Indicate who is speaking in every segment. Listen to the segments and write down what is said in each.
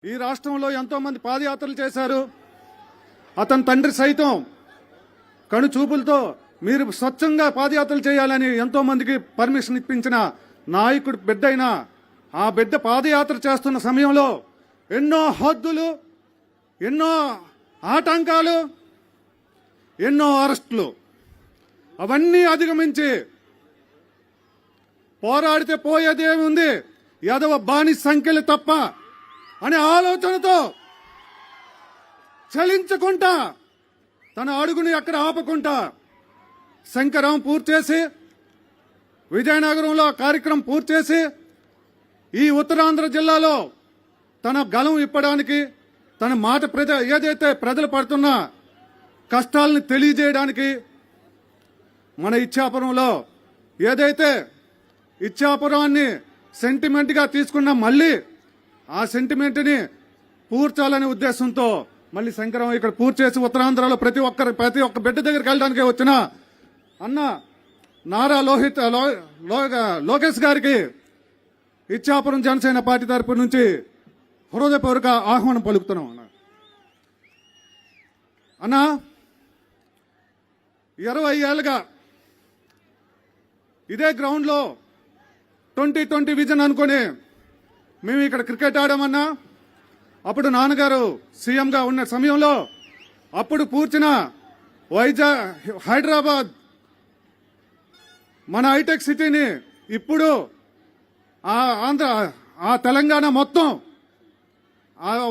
Speaker 1: ఈ రాష్ట్రంలో ఎంతో మంది పాదయాత్రలు చేశారు. అతని తండ్రి సైతం కను చూపులతో మీరు స్వచ్ఛంగా పాదయాత్రలు చేయాలని ఎంతో మందికి పర్మిషన్ ఇప్పించిన నాయకుడు బిడ్డైన ఆ బిడ్డ పాదయాత్ర చేస్తున్న సమయంలో ఎన్నో హద్దులు, ఎన్నో ఆటంకాలు, ఎన్నో అరెస్టులు, అవన్నీ అధిగమించి పోరాడితే పోయేదేముంది, యాదవ బానిస సంఖ్యలు తప్ప అనే ఆలోచనతో చలించకుండా తన అడుగుని అక్కడ ఆపకుండా శంకరం పూర్తి చేసి విజయనగరంలో కార్యక్రమం పూర్తి చేసి ఈ ఉత్తరాంధ్ర జిల్లాలో తన గలం ఇప్పడానికి, తన మాట ఏదైతే ప్రజలు పడుతున్న కష్టాలను తెలియజేయడానికి మన ఇచ్చాపురంలో ఏదైతే ఇచ్చాపురాన్ని సెంటిమెంట్గా తీసుకున్న మళ్ళీ ఆ సెంటిమెంట్ని పూర్చాలనే ఉద్దేశంతో మళ్ళీ శంకరం ఇక్కడ పూర్తి చేసి ఉత్తరాంధ్రలో ప్రతి ఒక్క బిడ్డ దగ్గరికి వెళ్ళడానికి వచ్చిన అన్న నారా లోకేష్ గారికి ఇచ్చాపురం జనసేన పార్టీ తరపు నుంచి హృదయపూర్వక ఆహ్వానం పలుకుతున్నాం. అన్న 20 ఏళ్ళుగా ఇదే గ్రౌండ్లో 2020 విజన్ అనుకుని మేము ఇక్కడ క్రికెట్ ఆడామన్నా, అప్పుడు నాన్నగారు సీఎంగా ఉన్న సమయంలో అప్పుడు పూర్చిన హైదరాబాద్ మన హైటెక్ సిటీని ఇప్పుడు ఆ తెలంగాణ మొత్తం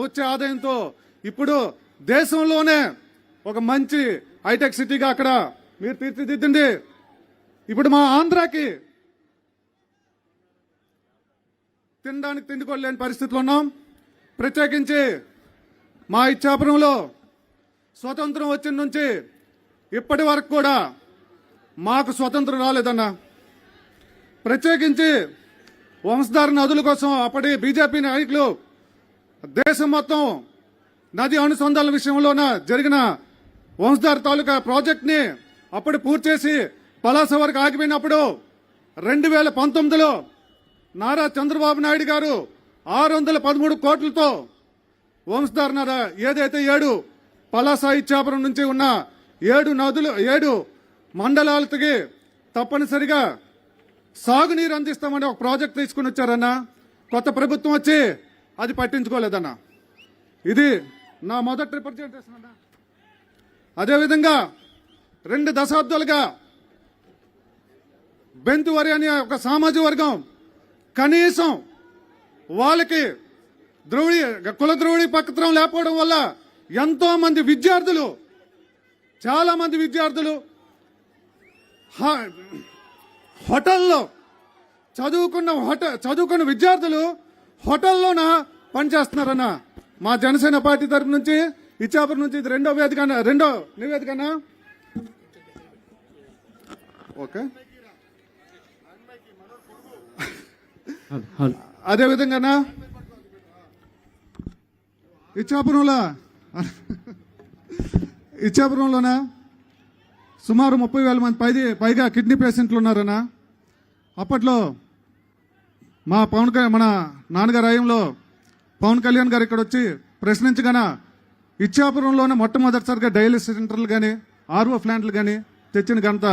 Speaker 1: వచ్చే ఆదాయంతో ఇప్పుడు దేశంలోనే ఒక మంచి హైటెక్ సిటీగా అక్కడ మీరు తీర్చిదిద్దండి. ఇప్పుడు మా ఆంధ్రాకి తినడానికి తిండికోలేని పరిస్థితిలో ఉన్నాం. ప్రత్యేకించి మా ఇచ్చాపురంలో స్వతంత్రం వచ్చిన నుంచి ఇప్పటి వరకు కూడా మాకు స్వతంత్రం రాలేదన్న. ప్రత్యేకించి వంశధార నదుల కోసం అప్పటి బీజేపీ నాయకులు దేశం మొత్తం నది అనుసంధాన విషయంలోన జరిగిన వంశధార తాలూకా ప్రాజెక్ట్ ని అప్పుడు పూర్తి చేసి పలాస వరకు ఆగిపోయినప్పుడు 2019లో నారా చంద్రబాబు నాయుడు గారు 613 కోట్లతో వంశధార ఏదైతే 7 పలాస ఇచ్చాపురం నుంచి ఉన్న 7 మండలాలకి తప్పనిసరిగా సాగునీరు అందిస్తామని ఒక ప్రాజెక్ట్ తీసుకుని వచ్చారన్న. కొత్త ప్రభుత్వం వచ్చి అది పట్టించుకోలేదన్న. ఇది నా మొదటి రిప్రజెంటేషన్ అన్న. అదేవిధంగా 2 దశాబ్దాలుగా బెంతువరి అనే ఒక సామాజిక వర్గం కనీసం వాళ్ళకి కుల ద్రోహి పత్రం లేకపోవడం వల్ల ఎంతో మంది విద్యార్థులు, చాలా మంది విద్యార్థులు హోటల్లో చదువుకున్న విద్యార్థులు హోటల్లోన పనిచేస్తున్నారన్న. మా జనసేన పార్టీ తరపు నుంచి ఇచ్చాపురం నుంచి ఇది రెండో నివేదిక. ఓకే, అదేవిధంగా ఇచ్చాపురంలోనా సుమారు 30,000 మంది పైగా కిడ్నీ పేషెంట్లు ఉన్నారన్న. అప్పట్లో మన నాన్నగారి హయాంలో పవన్ కళ్యాణ్ గారు ఇక్కడ వచ్చి ప్రశ్నించగానే ఇచ్చాపురంలోనే మొట్టమొదటిసారిగా డయాలిసిస్ సెంటర్లు కానీ ఆర్ఓ ప్లాంట్లు కానీ తెచ్చిన ఘనత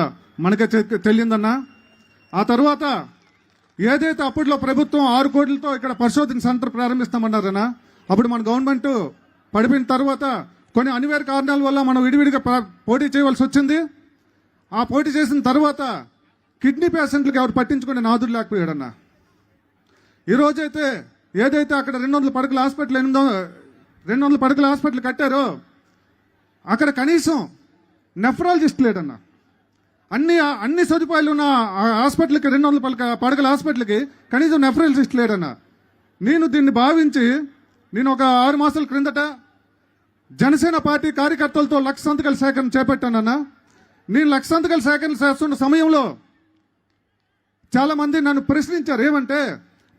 Speaker 1: మనకే తెలియందన్న. ఆ తర్వాత ఏదైతే అప్పట్లో ప్రభుత్వం 6 కోట్లతో ఇక్కడ పరిశోధన సెంటర్ ప్రారంభిస్తామన్నారన్న. అప్పుడు మన గవర్నమెంట్ పడిపోయిన తర్వాత కొన్ని అనివార్య కారణాల వల్ల మనం విడివిడిగా పోటీ చేయవలసి వచ్చింది. ఆ పోటీ చేసిన తర్వాత కిడ్నీ పేషెంట్లకు ఎవరు పట్టించుకునే నాదుడు లేకపోయాడన్న. ఈరోజైతే ఏదైతే అక్కడ 200 పడకల హాస్పిటల్ 200 పడకల హాస్పిటల్ కట్టారో అక్కడ కనీసం నెఫ్రాలజిస్ట్ లేడన్న. అన్ని సదుపాయాలు ఉన్న హాస్పిటల్కి 200 పడకల హాస్పిటల్కి కనీసం నెఫ్రాలజిస్ట్ లేడన్న. నేను దీన్ని భావించి నేను ఒక 6 మాసాల క్రిందట జనసేన పార్టీ కార్యకర్తలతో 1,00,000 సంతకాల సేకరణ చేపట్టానన్న. నేను 1,00,000 సంతకాల సేకరణ చేస్తున్న సమయంలో చాలా మంది నన్ను ప్రశ్నించారు. ఏమంటే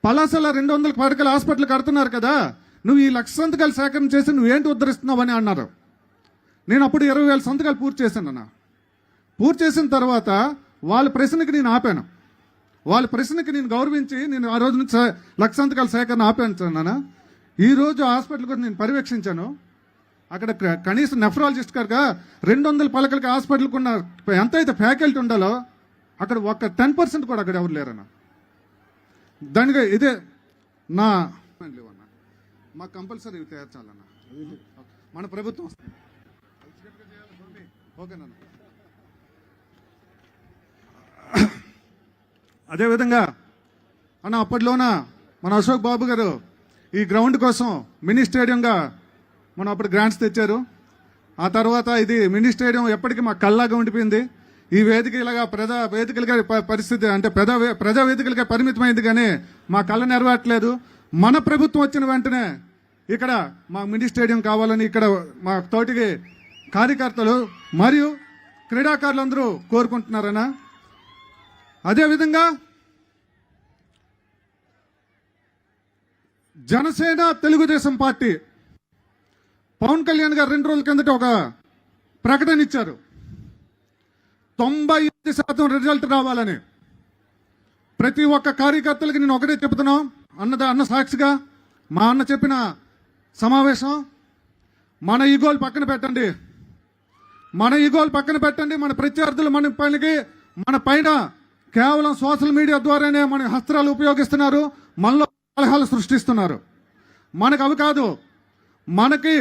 Speaker 1: పలాసల 200 పడకల హాస్పిటల్ కడుతున్నారు కదా, నువ్వు ఈ 1,00,000 సంతకాల సేకరణ చేసి నువ్వేంటి ఉద్ధరిస్తున్నావు అని అన్నారు. నేను అప్పుడు 20,000 సంతకాలు పూర్తి చేశానన్న. పూర్తి చేసిన తర్వాత వాళ్ళ ప్రశ్నకి నేను ఆపాను. వాళ్ళ ప్రశ్నకి నేను గౌరవించి నేను ఆ రోజు నుంచి 1,00,000 సంతకాల సేకరణ ఆపాను. ఈ రోజు హాస్పిటల్ కూడా నేను పర్యవేక్షించాను. అక్కడ కనీసం నెఫ్రాలజిస్ట్ గారుగా 200 పలకలకి హాస్పిటల్కి ఉన్న ఎంత అయితే ఫ్యాకల్టీ ఉండాలో అక్కడ ఒక్క 10% కూడా అక్కడ ఎవరు లేరన్న. దానిగా ఇదే నా మాకు కంపల్సరీ ఇవి తీర్చాలన్న. మన ప్రభుత్వం ఓకేనా. అదేవిధంగా అన్న అప్పట్లోన మన అశోక్ బాబు గారు ఈ గ్రౌండ్ కోసం మినీ స్టేడియంగా మనం అప్పుడు గ్రాంట్స్ తెచ్చారు. ఆ తర్వాత ఇది మినీ స్టేడియం ఎప్పటికీ మా కళ్ళలాగా ఉండిపోయింది. ఈ వేదిక ఇలాగా ప్రజా వేదికలుగా పరిస్థితి అంటే ప్రజా వేదికలుగా పరిమితమైంది, కానీ మా కళ్ళ నెరవేరట్లేదు. మన ప్రభుత్వం వచ్చిన వెంటనే ఇక్కడ మా మినీ స్టేడియం కావాలని ఇక్కడ మా తోటికి కార్యకర్తలు మరియు క్రీడాకారులందరూ కోరుకుంటున్నారన్న. అదేవిధంగా జనసేన తెలుగుదేశం పార్టీ పవన్ కళ్యాణ్ గారు 2 రోజుల కిందట ఒక ప్రకటన ఇచ్చారు. 98% రిజల్ట్ రావాలని. ప్రతి ఒక్క కార్యకర్తలకి నేను ఒకటే చెప్తున్నాం, అన్న సాక్షిగా మా అన్న చెప్పిన సమావేశం, మన ఈగోలు పక్కన పెట్టండి, మన ప్రత్యర్థులు మన పైన కేవలం సోషల్ మీడియా ద్వారానే మన హస్త్రాలు ఉపయోగిస్తున్నారు, మనలో కలహాలు సృష్టిస్తున్నారు. మనకు అవి కాదు. మనకి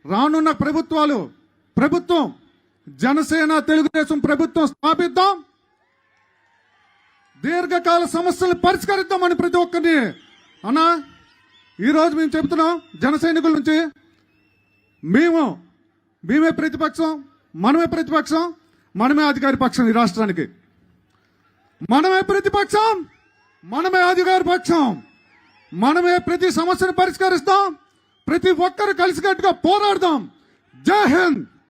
Speaker 1: రానున్న ప్రభుత్వం జనసేన తెలుగుదేశం ప్రభుత్వం స్థాపిద్దాం, దీర్ఘకాల సమస్యలు పరిష్కరిద్దాం అని ప్రతి ఒక్కరిని అన్నా ఈరోజు మేము చెబుతున్నాం. జన సైనికుల నుంచి మేమే ప్రతిపక్షం, మనమే అధికార పక్షం. ఈ రాష్ట్రానికి మనమే ప్రతిపక్షం, మనమే అధికార పక్షం, మనమే ప్రతి సమస్యను పరిష్కరిస్తాం. ప్రతి ఒక్కరు కలిసికట్టుగా పోరాడదాం. జై హింద్.